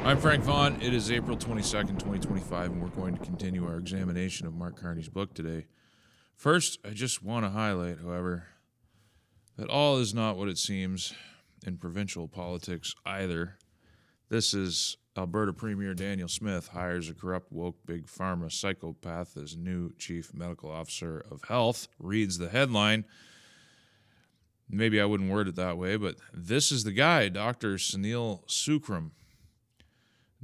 I'm Frank Vaughn. It is April 22nd, 2025, and we're going to continue our examination of Mark Carney's book today. First, I just want to highlight, however, that all is not what it seems in provincial politics either. This is Alberta Premier Daniel Smith hires a corrupt, woke, big pharma psychopath as new chief medical officer of health, reads the headline. Maybe I wouldn't word it that way, but this is the guy, Dr. Sunil Sukram.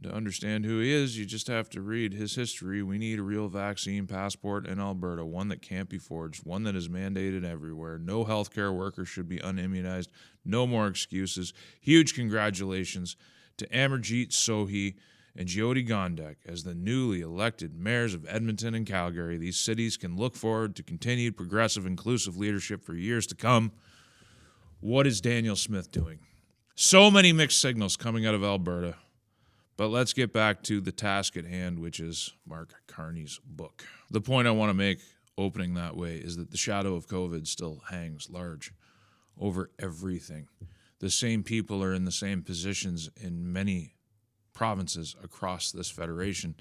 To understand who he is, you just have to read his history. We need a real vaccine passport in Alberta, one that can't be forged, one that is mandated everywhere. No healthcare worker should be unimmunized. No more excuses. Huge congratulations to Amarjeet Sohi and Jyoti Gondek as the newly elected mayors of Edmonton and Calgary. These cities can look forward to continued progressive, inclusive leadership for years to come. What is Daniel Smith doing? So many mixed signals coming out of Alberta. But let's get back to the task at hand, which is Mark Carney's book. The point I want to make opening that way is that the shadow of COVID still hangs large over everything. The same people are in the same positions in many provinces across this federation.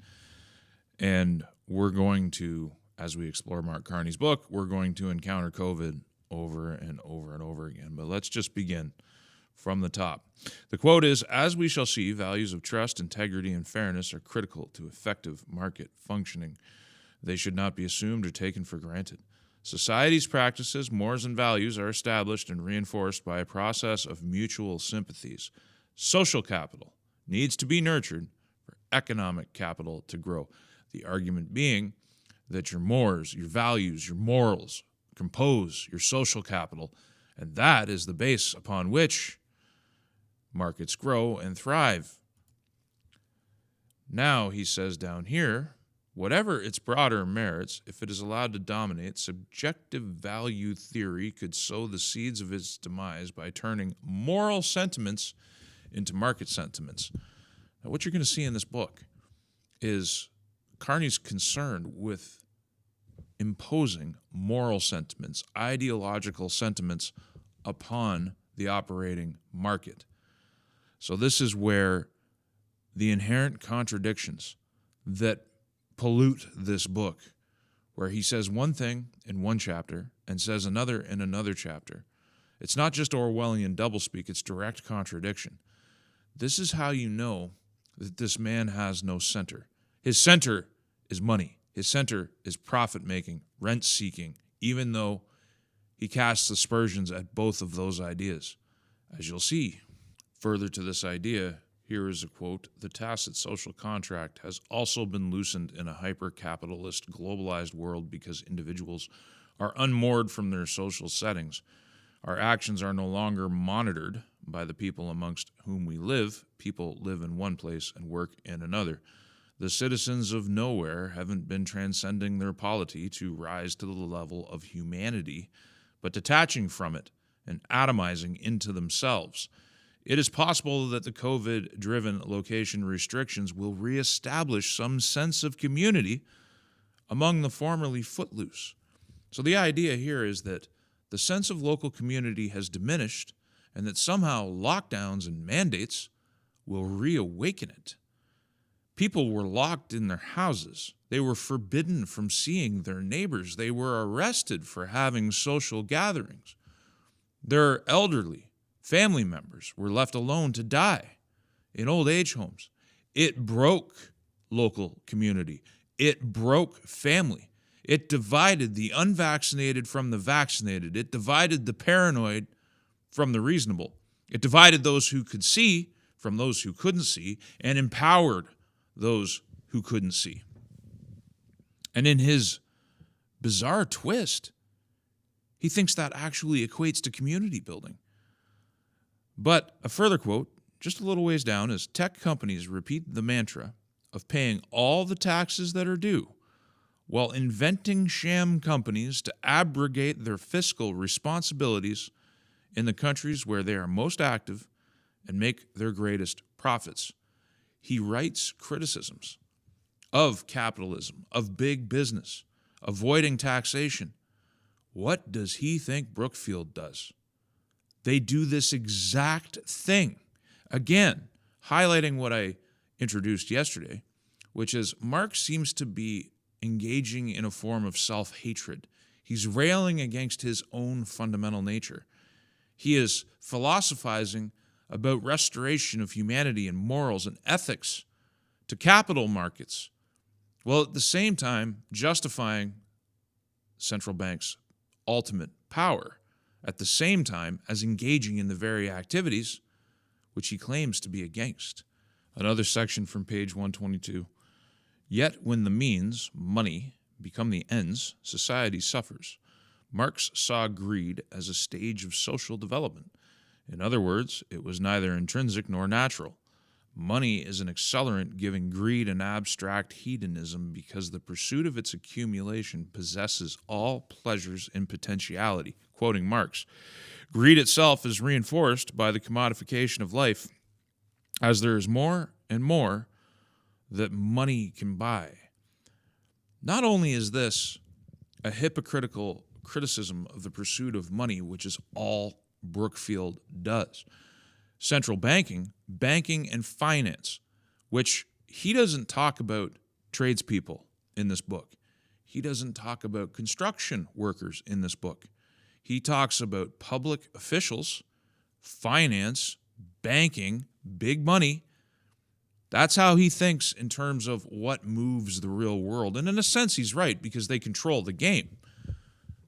And we're going to, as we explore Mark Carney's book, we're going to encounter COVID over and over and over again. But let's just begin from the top. The quote is, "As we shall see, values of trust, integrity, and fairness are critical to effective market functioning. They should not be assumed or taken for granted. Society's practices, mores, and values are established and reinforced by a process of mutual sympathies. Social capital needs to be nurtured for economic capital to grow." The argument being that your mores, your values, your morals compose your social capital, and that is the base upon which markets grow and thrive. Now, he says down here, whatever its broader merits, if it is allowed to dominate, subjective value theory could sow the seeds of its demise by turning moral sentiments into market sentiments. Now, what you're going to see in this book is Carney's concerned with imposing moral sentiments, ideological sentiments upon the operating market. So this is where the inherent contradictions that pollute this book, where he says one thing in one chapter and says another in another chapter. It's not just Orwellian doublespeak, it's direct contradiction. This is how you know that this man has no center. His center is money. His center is profit-making, rent-seeking, even though he casts aspersions at both of those ideas. As you'll see, further to this idea, here is a quote, "The tacit social contract has also been loosened in a hyper-capitalist, globalized world because individuals are unmoored from their social settings. Our actions are no longer monitored by the people amongst whom we live. People live in one place and work in another. The citizens of nowhere haven't been transcending their polity to rise to the level of humanity, but detaching from it and atomizing into themselves. It is possible that the COVID-driven location restrictions will reestablish some sense of community among the formerly footloose." So the idea here is that the sense of local community has diminished and that somehow lockdowns and mandates will reawaken it. People were locked in their houses. They were forbidden from seeing their neighbors. They were arrested for having social gatherings. Their elderly family members were left alone to die in old age homes. It broke local community. It broke family. It divided the unvaccinated from the vaccinated. It divided the paranoid from the reasonable. It divided those who could see from those who couldn't see and empowered those who couldn't see. And in his bizarre twist, he thinks that actually equates to community building. But a further quote, just a little ways down, is tech companies repeat the mantra of paying all the taxes that are due while inventing sham companies to abrogate their fiscal responsibilities in the countries where they are most active and make their greatest profits. He writes criticisms of capitalism, of big business, avoiding taxation. What does he think Brookfield does? They do this exact thing. Again, highlighting what I introduced yesterday, which is Marx seems to be engaging in a form of self-hatred. He's railing against his own fundamental nature. He is philosophizing about restoration of humanity and morals and ethics to capital markets, while at the same time justifying central banks' ultimate power, at the same time as engaging in the very activities which he claims to be against. Another section from page 122. Yet when the means, money, become the ends, society suffers. Marx saw greed as a stage of social development. In other words, it was neither intrinsic nor natural. Money is an accelerant giving greed an abstract hedonism because the pursuit of its accumulation possesses all pleasures in potentiality. Quoting Marx, greed itself is reinforced by the commodification of life as there is more and more that money can buy. Not only is this a hypocritical criticism of the pursuit of money, which is all Brookfield does, central banking, banking and finance, which he doesn't talk about tradespeople in this book. He doesn't talk about construction workers in this book. He talks about public officials, finance, banking, big money. That's how he thinks in terms of what moves the real world. And in a sense, he's right, because they control the game.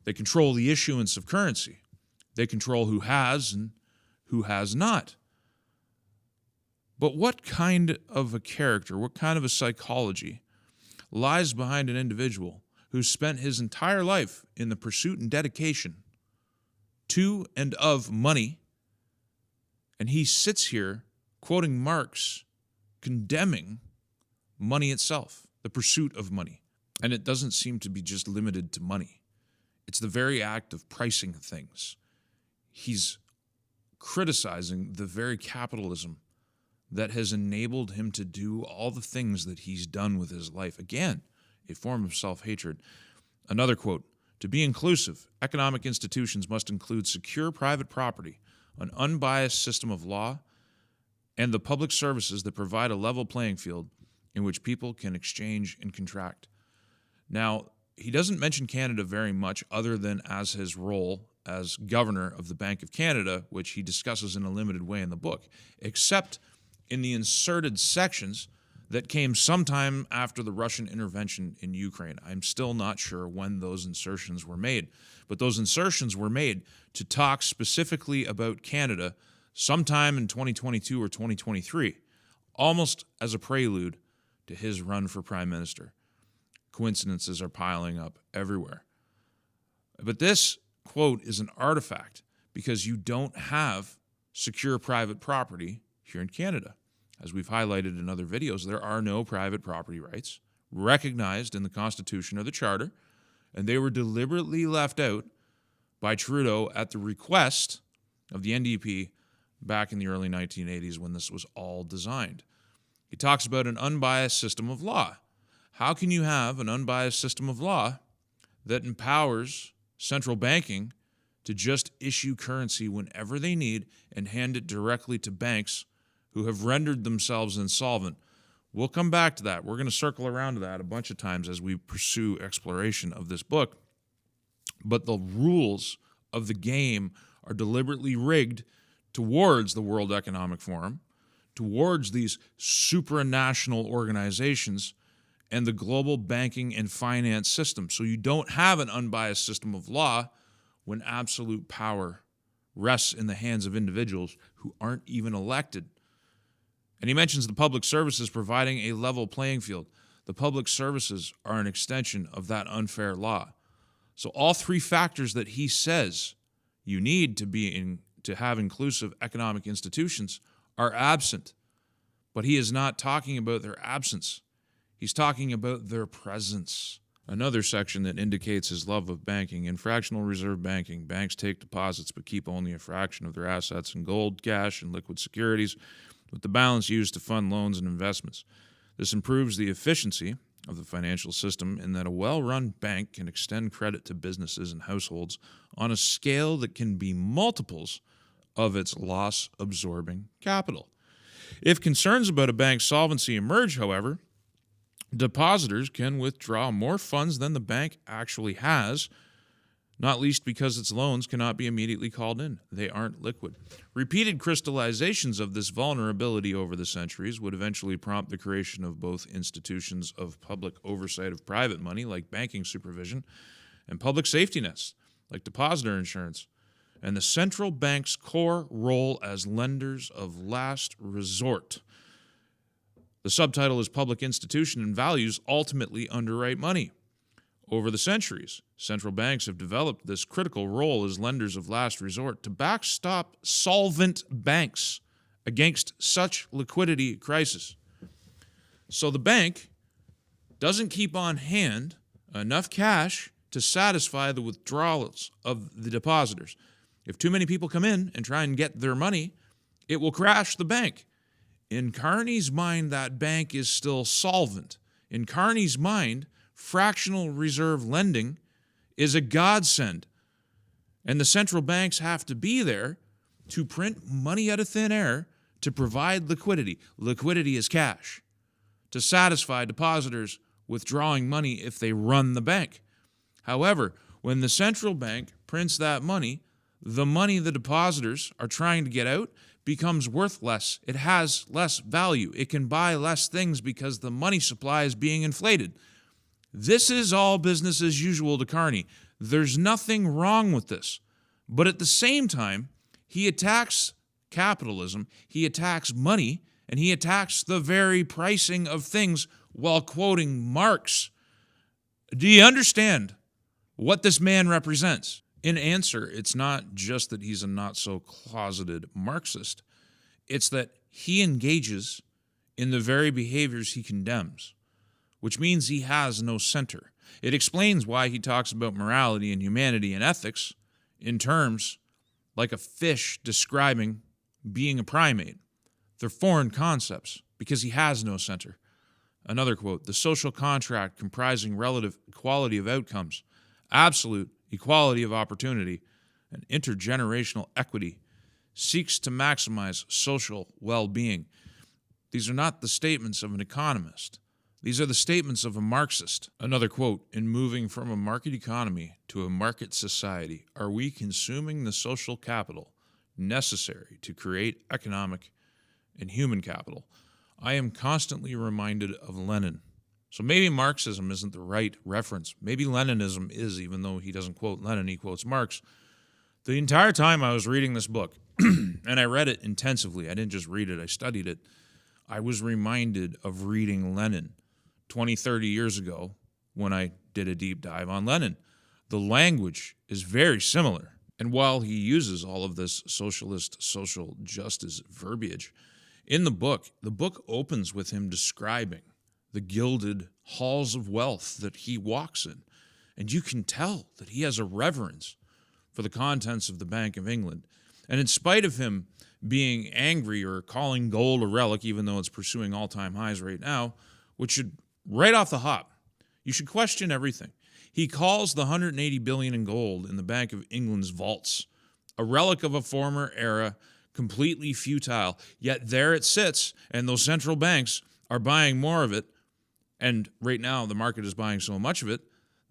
They control the issuance of currency. They control who has and who has not. But what kind of a character, what kind of a psychology lies behind an individual who spent his entire life in the pursuit and dedication to and of money, and he sits here quoting Marx, condemning money itself, the pursuit of money. And it doesn't seem to be just limited to money. It's the very act of pricing things. He's criticizing the very capitalism that has enabled him to do all the things that he's done with his life. Again, a form of self-hatred. Another quote, to be inclusive, economic institutions must include secure private property, an unbiased system of law, and the public services that provide a level playing field in which people can exchange and contract. Now, he doesn't mention Canada very much other than as his role as governor of the Bank of Canada, which he discusses in a limited way in the book, except in the inserted sections that came sometime after the Russian intervention in Ukraine. I'm still not sure when those insertions were made, but those insertions were made to talk specifically about Canada sometime in 2022 or 2023, almost as a prelude to his run for prime minister. Coincidences are piling up everywhere. But this quote is an artifact because you don't have secure private property here in Canada. As we've highlighted in other videos, there are no private property rights recognized in the Constitution or the Charter, and they were deliberately left out by Trudeau at the request of the NDP back in the early 1980s when this was all designed. He talks about an unbiased system of law. How can you have an unbiased system of law that empowers central banking to just issue currency whenever they need and hand it directly to banks who have rendered themselves insolvent? We'll come back to that. We're going to circle around to that a bunch of times as we pursue exploration of this book. But the rules of the game are deliberately rigged towards the World Economic Forum, towards these supranational organizations and the global banking and finance system. So you don't have an unbiased system of law when absolute power rests in the hands of individuals who aren't even elected. And he mentions the public services providing a level playing field. The public services are an extension of that unfair law. So all three factors that he says you need to have inclusive economic institutions are absent. But he is not talking about their absence. He's talking about their presence. Another section that indicates his love of banking. In fractional reserve banking, banks take deposits but keep only a fraction of their assets in gold, cash, and liquid securities, with the balance used to fund loans and investments. This improves the efficiency of the financial system in that a well-run bank can extend credit to businesses and households on a scale that can be multiples of its loss-absorbing capital. If concerns about a bank's solvency emerge, however, depositors can withdraw more funds than the bank actually has, not least because its loans cannot be immediately called in. They aren't liquid. Repeated crystallizations of this vulnerability over the centuries would eventually prompt the creation of both institutions of public oversight of private money, like banking supervision, and public safety nets, like depositor insurance, and the central bank's core role as lenders of last resort. The subtitle is Public Institution and Values Ultimately Underwrite Money. Over the centuries, central banks have developed this critical role as lenders of last resort to backstop solvent banks against such liquidity crisis. So the bank doesn't keep on hand enough cash to satisfy the withdrawals of the depositors. If too many people come in and try and get their money, it will crash the bank. In Carney's mind, that bank is still solvent. In Carney's mind, fractional reserve lending is a godsend. And the central banks have to be there to print money out of thin air to provide liquidity. Liquidity is cash to satisfy depositors withdrawing money if they run the bank. However, when the central bank prints that money, the money the depositors are trying to get out becomes worth less. It has less value. It can buy less things because the money supply is being inflated. This is all business as usual to Carney. There's nothing wrong with this. But at the same time, he attacks capitalism, he attacks money, and he attacks the very pricing of things while quoting Marx. Do you understand what this man represents? In answer, it's not just that he's a not-so-closeted Marxist. It's that he engages in the very behaviors he condemns, which means he has no center. It explains why he talks about morality and humanity and ethics in terms like a fish describing being a primate. They're foreign concepts because he has no center. Another quote, the social contract comprising relative equality of outcomes, absolute equality of opportunity, and intergenerational equity seeks to maximize social well-being. These are not the statements of an economist. These are the statements of a Marxist. Another quote, in moving from a market economy to a market society, are we consuming the social capital necessary to create economic and human capital? I am constantly reminded of Lenin. So maybe Marxism isn't the right reference. Maybe Leninism is, even though he doesn't quote Lenin, he quotes Marx. The entire time I was reading this book, and I read it intensively, I didn't just read it, I studied it, I was reminded of reading Lenin 20, 30 years ago when I did a deep dive on Lenin. The language is very similar. And while he uses all of this socialist, social justice verbiage, in the book opens with him describing the gilded halls of wealth that he walks in. And you can tell that he has a reverence for the contents of the Bank of England. And in spite of him being angry or calling gold a relic, even though it's pursuing all-time highs right now, which should, right off the hop, you should question everything. He calls the $180 billion in gold in the Bank of England's vaults a relic of a former era, completely futile. Yet there it sits, and those central banks are buying more of it. And right now, the market is buying so much of it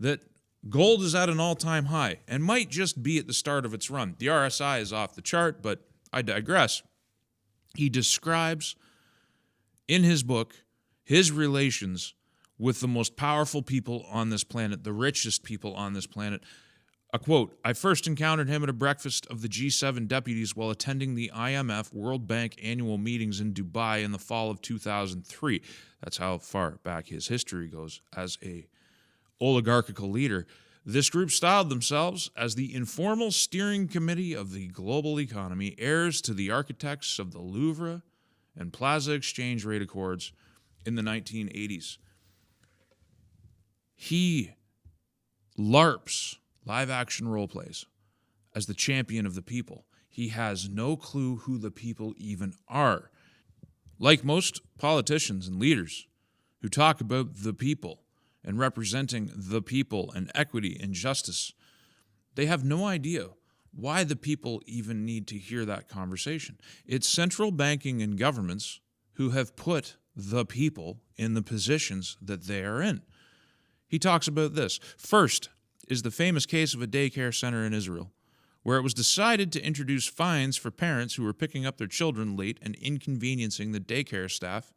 that gold is at an all-time high and might just be at the start of its run. The RSI is off the chart, but I digress. He describes in his book his relations with the most powerful people on this planet, the richest people on this planet. A quote, I first encountered him at a breakfast of the G7 deputies while attending the IMF World Bank annual meetings in Dubai in the fall of 2003. That's how far back his history goes as a oligarchical leader. This group styled themselves as the informal steering committee of the global economy, heirs to the architects of the Louvre and Plaza Exchange Rate Accords in the 1980s. He LARPs, live action role plays, as the champion of the people. He has no clue who the people even are. Like most politicians and leaders who talk about the people and representing the people and equity and justice, they have no idea why the people even need to hear that conversation. It's central banking and governments who have put the people in the positions that they are in. He talks about this. First is the famous case of a daycare center in Israel, where it was decided to introduce fines for parents who were picking up their children late and inconveniencing the daycare staff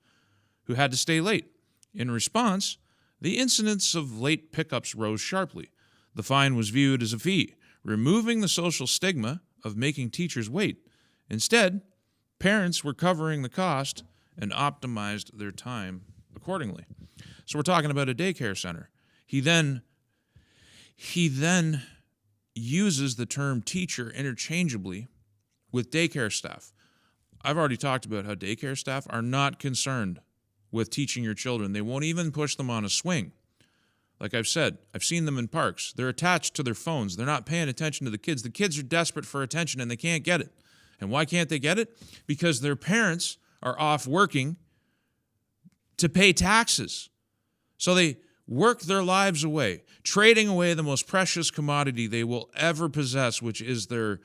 who had to stay late. In response, the incidence of late pickups rose sharply. The fine was viewed as a fee, removing the social stigma of making teachers wait. Instead, parents were covering the cost and optimized their time accordingly. So we're talking about a daycare center. He then uses the term teacher interchangeably with daycare staff. I've already talked about how daycare staff are not concerned with teaching your children. They won't even push them on a swing. Like I've said, I've seen them in parks. They're attached to their phones. They're not paying attention to the kids. The kids are desperate for attention and they can't get it. And why can't they get it? Because their parents are off working to pay taxes. So they work their lives away, trading away the most precious commodity they will ever possess, which is the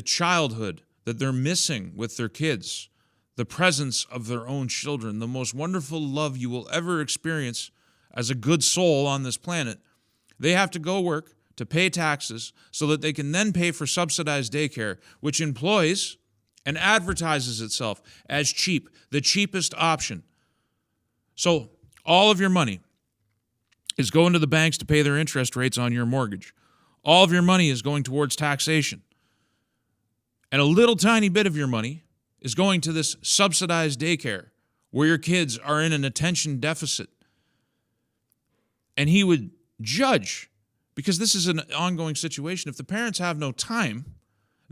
childhood that they're missing with their kids, the presence of their own children, the most wonderful love you will ever experience as a good soul on this planet. They have to go work to pay taxes so that they can then pay for subsidized daycare, which employs and advertises itself as cheap, the cheapest option. So all of your money is going to the banks to pay their interest rates on your mortgage. All of your money is going towards taxation. And a little tiny bit of your money is going to this subsidized daycare where your kids are in an attention deficit. And he would judge, because this is an ongoing situation, if the parents have no time,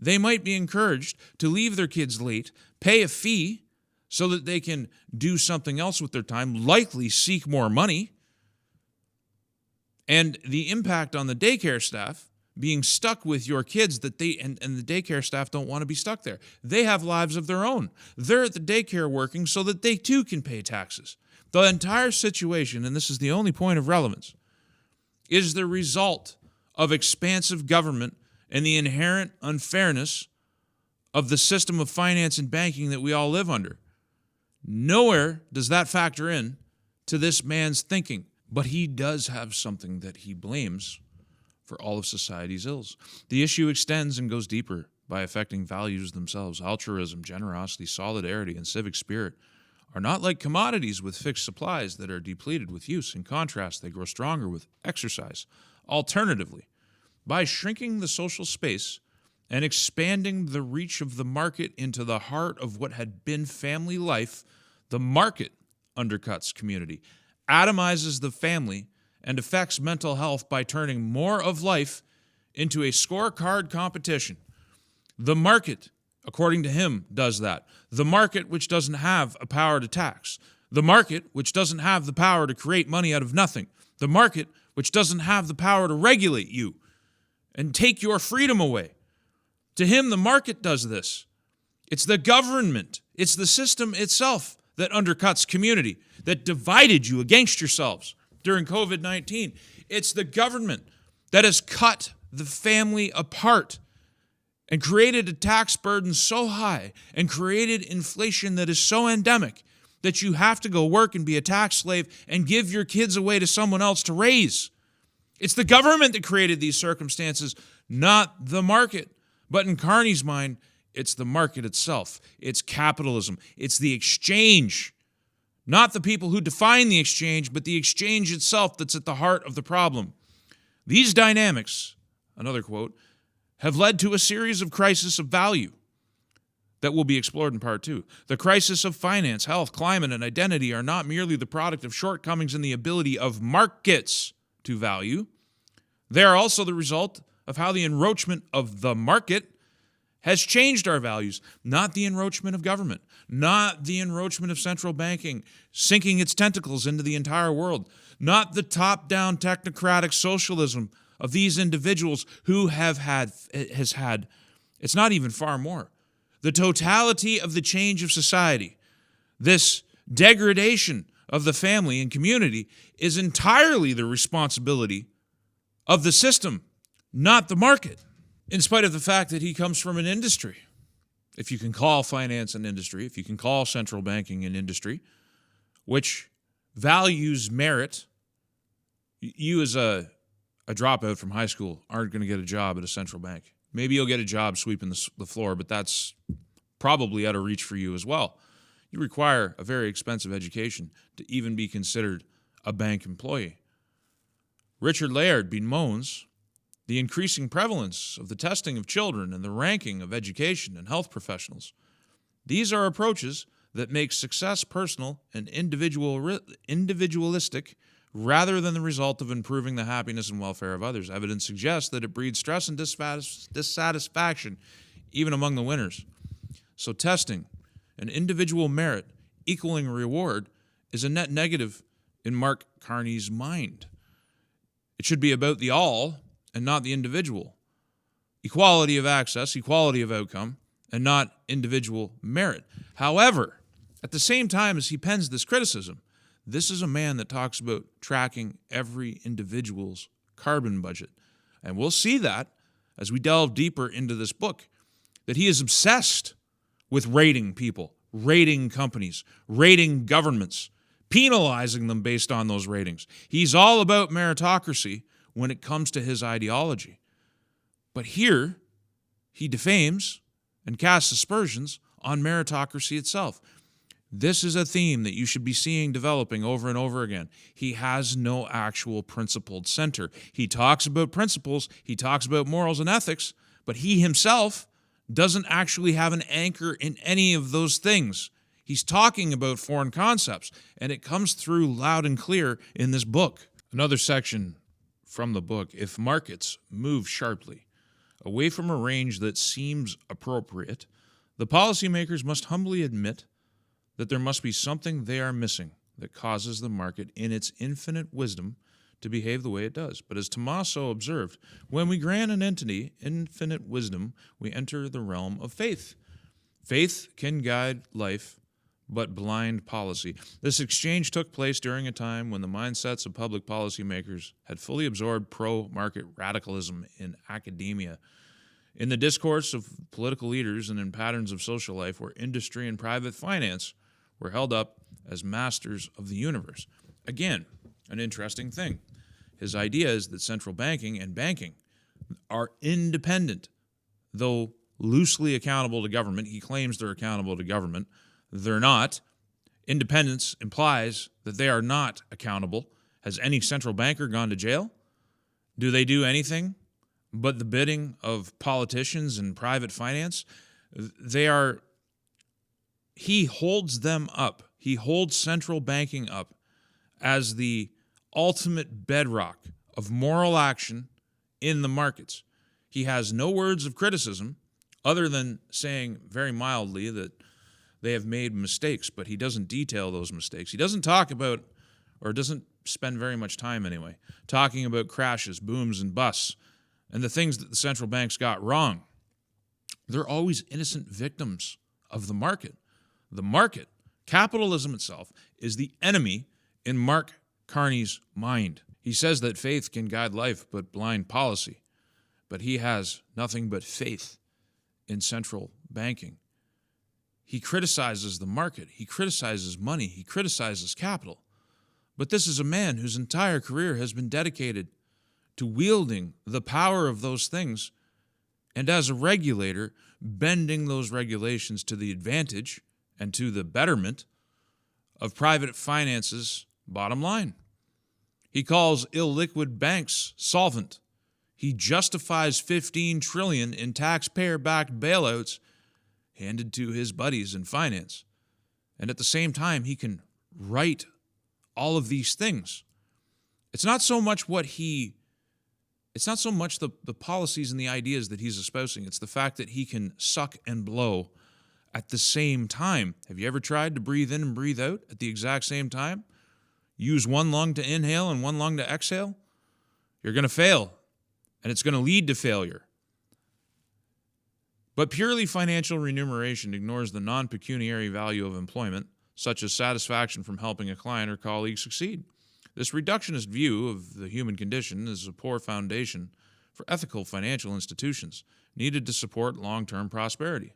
they might be encouraged to leave their kids late, pay a fee so that they can do something else with their time, likely seek more money. And the impact on the daycare staff being stuck with your kids that they and the daycare staff don't want to be stuck there. They have lives of their own. They're at the daycare working so that they too can pay taxes. The entire situation, and this is the only point of relevance, is the result of expansive government and the inherent unfairness of the system of finance and banking that we all live under. Nowhere does that factor in to this man's thinking, but he does have something that he blames for all of society's ills. The issue extends and goes deeper by affecting values themselves. Altruism, generosity, solidarity, and civic spirit are not like commodities with fixed supplies that are depleted with use. In contrast, they grow stronger with exercise. Alternatively, by shrinking the social space and expanding the reach of the market into the heart of what had been family life, the market undercuts community, atomizes the family, and affects mental health by turning more of life into a scorecard competition. The market, according to him, does that. The market, which doesn't have a power to tax. The market, which doesn't have the power to create money out of nothing. The market, which doesn't have the power to regulate you and take your freedom away. To him, the market does this. It's the government. It's the system itself that undercuts community, that divided you against yourselves during COVID-19. It's the government that has cut the family apart and created a tax burden so high and created inflation that is so endemic that you have to go work and be a tax slave and give your kids away to someone else to raise. It's the government that created these circumstances, not the market. But in Carney's mind, it's the market itself. It's capitalism. It's the exchange. Not the people who define the exchange, but the exchange itself that's at the heart of the problem. These dynamics, another quote, have led to a series of crises of value that will be explored in part 2. The crisis of finance, health, climate, and identity are not merely the product of shortcomings in the ability of markets to value. They are also the result of how the enroachment of the market has changed our values, not the enroachment of government, not the enroachment of central banking, sinking its tentacles into the entire world, not the top-down technocratic socialism of these individuals who has had, it's not even far more. The totality of the change of society, this degradation of the family and community, is entirely the responsibility of the system, not the market, in spite of the fact that he comes from an industry. if you can call finance an industry, if you can call central banking an industry, which values merit, you as a dropout from high school aren't going to get a job at a central bank. Maybe you'll get a job sweeping the floor, but that's probably out of reach for you as well. You require a very expensive education to even be considered a bank employee. Richard Layard bemoans the increasing prevalence of the testing of children and the ranking of education and health professionals. These are approaches that make success personal and individualistic rather than the result of improving the happiness and welfare of others. Evidence suggests that it breeds stress and dissatisfaction even among the winners. So testing an individual merit equaling reward is a net negative in Mark Carney's mind. It should be about the all and not the individual. Equality of access, equality of outcome, and not individual merit. However, at the same time as he pens this criticism, this is a man that talks about tracking every individual's carbon budget. And we'll see that as we delve deeper into this book, that he is obsessed with rating people, rating companies, rating governments, penalizing them based on those ratings. He's all about meritocracy when it comes to his ideology. But here, he defames and casts aspersions on meritocracy itself. This is a theme that you should be seeing developing over and over again. He has no actual principled center. He talks about principles, he talks about morals and ethics, but he himself doesn't actually have an anchor in any of those things. He's talking about foreign concepts, and it comes through loud and clear in this book. Another section from the book: if markets move sharply away from a range that seems appropriate, the policymakers must humbly admit that there must be something they are missing that causes the market in its infinite wisdom to behave the way it does. But as Tommaso observed, when we grant an entity infinite wisdom, we enter the realm of faith. Faith can guide life, but blind policy. This exchange took place during a time when the mindsets of public policymakers had fully absorbed pro-market radicalism in academia, in the discourse of political leaders, and in patterns of social life where industry and private finance were held up as masters of the universe. Again, an interesting thing. His idea is that central banking and banking are independent, though loosely accountable to government. He claims they're accountable to government. They're not. Independence implies that they are not accountable. Has any central banker gone to jail? Do they do anything but the bidding of politicians and private finance? He holds them up. He holds central banking up as the ultimate bedrock of moral action in the markets. He has no words of criticism other than saying very mildly that they have made mistakes, but he doesn't detail those mistakes. He doesn't talk about, or doesn't spend very much time anyway, talking about crashes, booms, and busts, and the things that the central banks got wrong. They're always innocent victims of the market. The market, capitalism itself, is the enemy in Mark Carney's mind. He says that faith can guide life, but blind policy. But he has nothing but faith in central banking. He criticizes the market. He criticizes money. He criticizes capital. But this is a man whose entire career has been dedicated to wielding the power of those things, and as a regulator, bending those regulations to the advantage and to the betterment of private finance's bottom line. He calls illiquid banks solvent. He justifies $15 trillion in taxpayer-backed bailouts handed to his buddies in finance. And at the same time, he can write all of these things. It's not so much the policies and the ideas that he's espousing. It's the fact that he can suck and blow at the same time. Have you ever tried to breathe in and breathe out at the exact same time? Use one lung to inhale and one lung to exhale? You're going to fail, and it's going to lead to failure. But purely financial remuneration ignores the non-pecuniary value of employment, such as satisfaction from helping a client or colleague succeed. This reductionist view of the human condition is a poor foundation for ethical financial institutions needed to support long-term prosperity.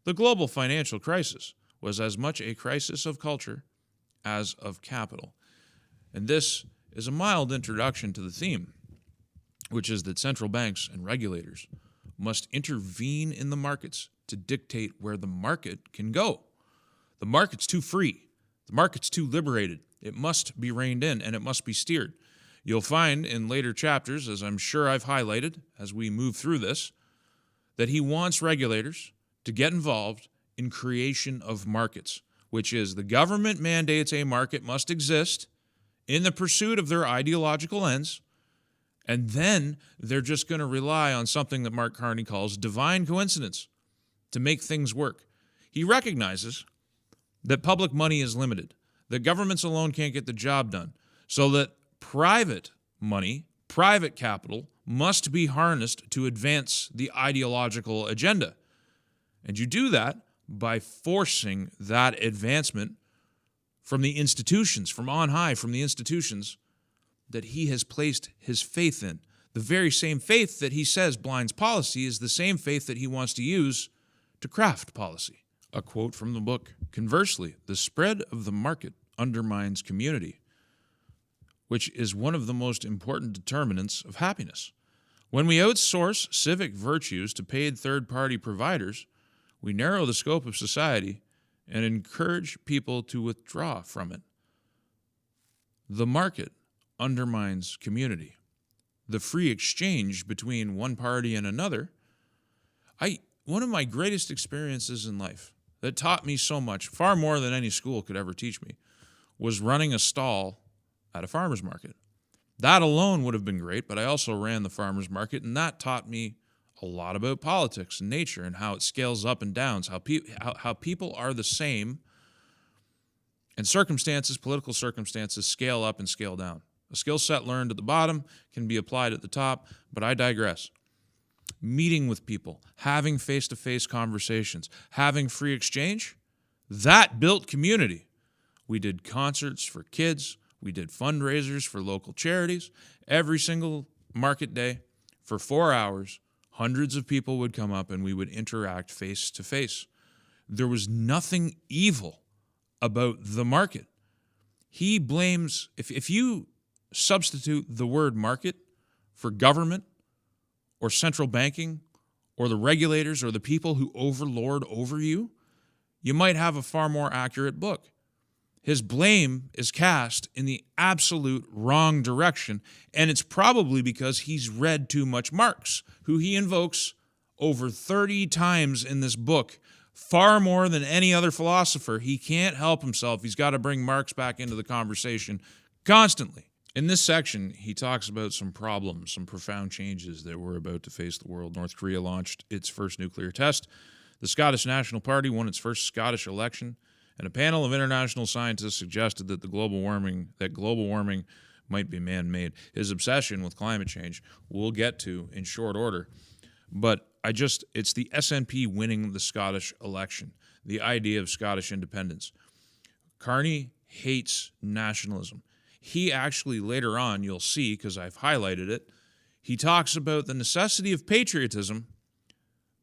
The global financial crisis was as much a crisis of culture as of capital. And this is a mild introduction to the theme, which is that central banks and regulators must intervene in the markets to dictate where the market can go. The market's too free. The market's too liberated. It must be reined in, and it must be steered. You'll find in later chapters, as I'm sure I've highlighted as we move through this, that he wants regulators to get involved in creation of markets, which is the government mandates a market must exist in the pursuit of their ideological ends, and then they're just going to rely on something that Mark Carney calls divine coincidence to make things work. He recognizes that public money is limited, that governments alone can't get the job done, so that private money, private capital, must be harnessed to advance the ideological agenda. And you do that by forcing that advancement from the institutions, from on high, from the institutions that he has placed his faith in. The very same faith that he says blinds policy is the same faith that he wants to use to craft policy. A quote from the book, "Conversely, the spread of the market undermines community, which is one of the most important determinants of happiness. When we outsource civic virtues to paid third-party providers, we narrow the scope of society and encourage people to withdraw from it. The market undermines community. The free exchange between one party and another. One of my greatest experiences in life that taught me so much, far more than any school could ever teach me, was running a stall at a farmer's market. That alone would have been great, but I also ran the farmer's market, and that taught me a lot about politics and nature and how it scales up and downs, how people are the same, and circumstances, political circumstances, scale up and scale down. A skill set learned at the bottom can be applied at the top, but I digress. Meeting with people, having face-to-face conversations, having free exchange, that built community. We did concerts for kids. We did fundraisers for local charities. Every single market day for 4 hours, hundreds of people would come up and we would interact face-to-face. There was nothing evil about the market. He blames, if you substitute the word market for government or central banking or the regulators or the people who overlord over you, you might have a far more accurate book. His blame is cast in the absolute wrong direction, and it's probably because he's read too much Marx, who he invokes over 30 times in this book, far more than any other philosopher. He can't help himself. He's got to bring Marx back into the conversation constantly. In this section, he talks about some problems, some profound changes that were about to face the world. North Korea launched its first nuclear test. The Scottish National Party won its first Scottish election. And a panel of international scientists suggested that global warming might be man-made. His obsession with climate change we'll get to in short order. But it's the SNP winning the Scottish election, the idea of Scottish independence. Carney hates nationalism. He actually, later on, you'll see, because I've highlighted it, he talks about the necessity of patriotism,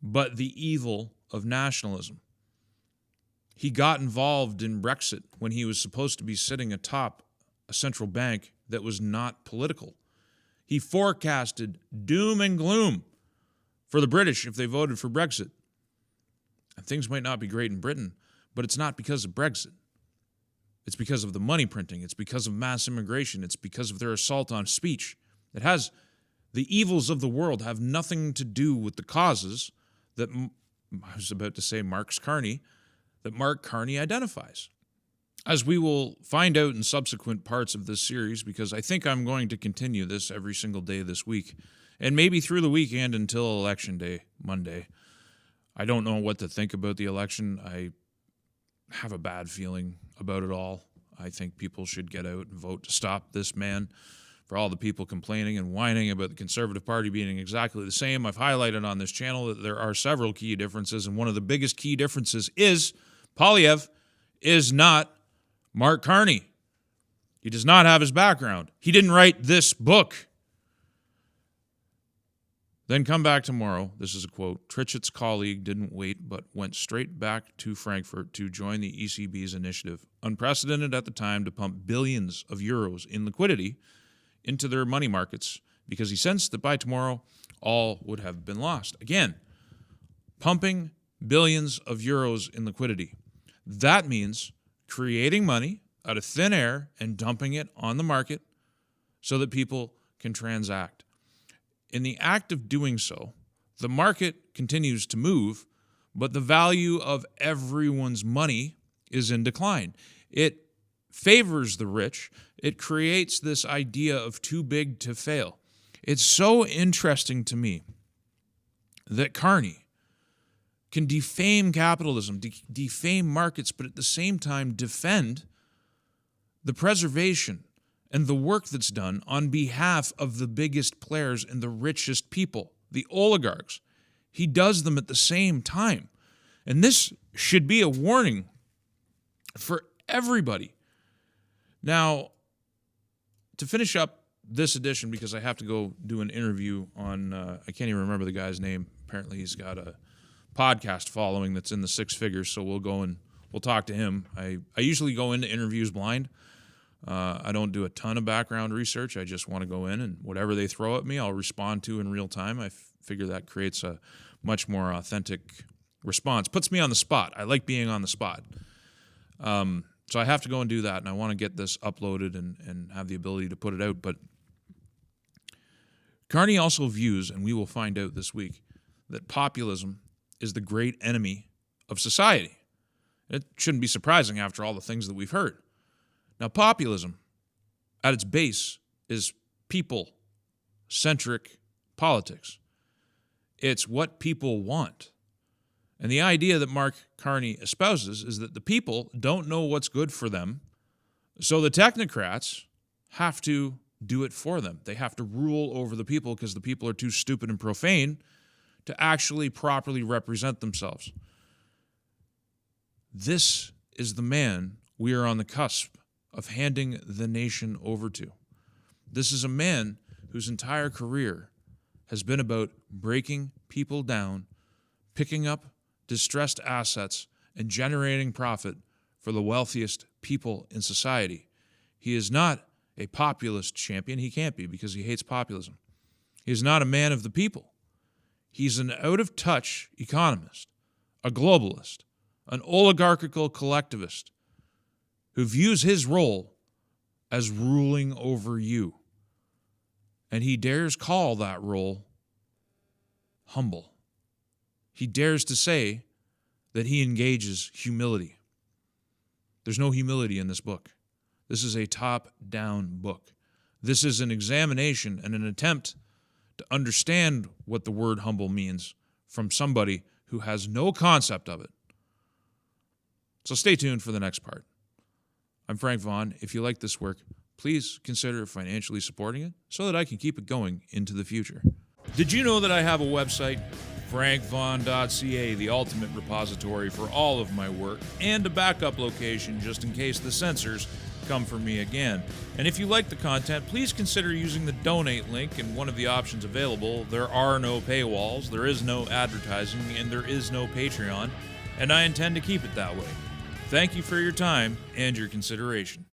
but the evil of nationalism. He got involved in Brexit when he was supposed to be sitting atop a central bank that was not political. He forecasted doom and gloom for the British if they voted for Brexit. And things might not be great in Britain, but it's not because of Brexit. It's because of the money printing. It's because of mass immigration. It's because of their assault on speech. The evils of the world have nothing to do with the causes that, I was about to say Marx Carney, that Mark Carney identifies. As we will find out in subsequent parts of this series, because I think I'm going to continue this every single day this week, and maybe through the weekend until Election Day, Monday. I don't know what to think about the election. I have a bad feeling about it all. I think people should get out and vote to stop this man. For all the people complaining and whining about the Conservative Party being exactly the same, I've highlighted on this channel that there are several key differences, and one of the biggest key differences is Polyev is not Mark Carney. He does not have his background. He didn't write this book. Then come back tomorrow. This is a quote. Trichet's colleague didn't wait, but went straight back to Frankfurt to join the ECB's initiative, unprecedented at the time, to pump billions of euros in liquidity into their money markets, because he sensed that by tomorrow, all would have been lost. Again, pumping billions of euros in liquidity. That means creating money out of thin air and dumping it on the market so that people can transact. In the act of doing so, the market continues to move, but the value of everyone's money is in decline. It favors the rich. It creates this idea of too big to fail. It's so interesting to me that Carney can defame capitalism, defame markets, but at the same time defend the preservation and the work that's done on behalf of the biggest players and the richest people, the oligarchs. He does them at the same time. And this should be a warning for everybody. Now, to finish up this edition, because I have to go do an interview on, I can't even remember the guy's name. Apparently he's got a podcast following that's in the six figures, so we'll go and we'll talk to him. I usually go into interviews blind. I don't do a ton of background research. I just want to go in, and whatever they throw at me, I'll respond to in real time. I figure that creates a much more authentic response. Puts me on the spot. I like being on the spot. So I have to go and do that, and I want to get this uploaded and have the ability to put it out. But Carney also views, and we will find out this week, that populism is the great enemy of society. It shouldn't be surprising after all the things that we've heard. Now, populism, at its base, is people-centric politics. It's what people want. And the idea that Mark Carney espouses is that the people don't know what's good for them, so the technocrats have to do it for them. They have to rule over the people because the people are too stupid and profane to actually properly represent themselves. This is the man we are on the cusp of handing the nation over to. This is a man whose entire career has been about breaking people down, picking up distressed assets, and generating profit for the wealthiest people in society. He is not a populist champion. He can't be, because he hates populism. He is not a man of the people. He's an out-of-touch economist, a globalist, an oligarchical collectivist who views his role as ruling over you. And he dares call that role humble. He dares to say that he engages humility. There's no humility in this book. This is a top-down book. This is an examination and an attempt to understand what the word humble means from somebody who has no concept of it. So stay tuned for the next part. I'm Frank Vaughn. If you like this work, please consider financially supporting it so that I can keep it going into the future. Did you know that I have a website, frankvaughn.ca, the ultimate repository for all of my work, and a backup location just in case the censors come for me again? And if you like the content, please consider using the donate link in one of the options available. There are no paywalls, there is no advertising, and there is no Patreon, and I intend to keep it that way. Thank you for your time and your consideration.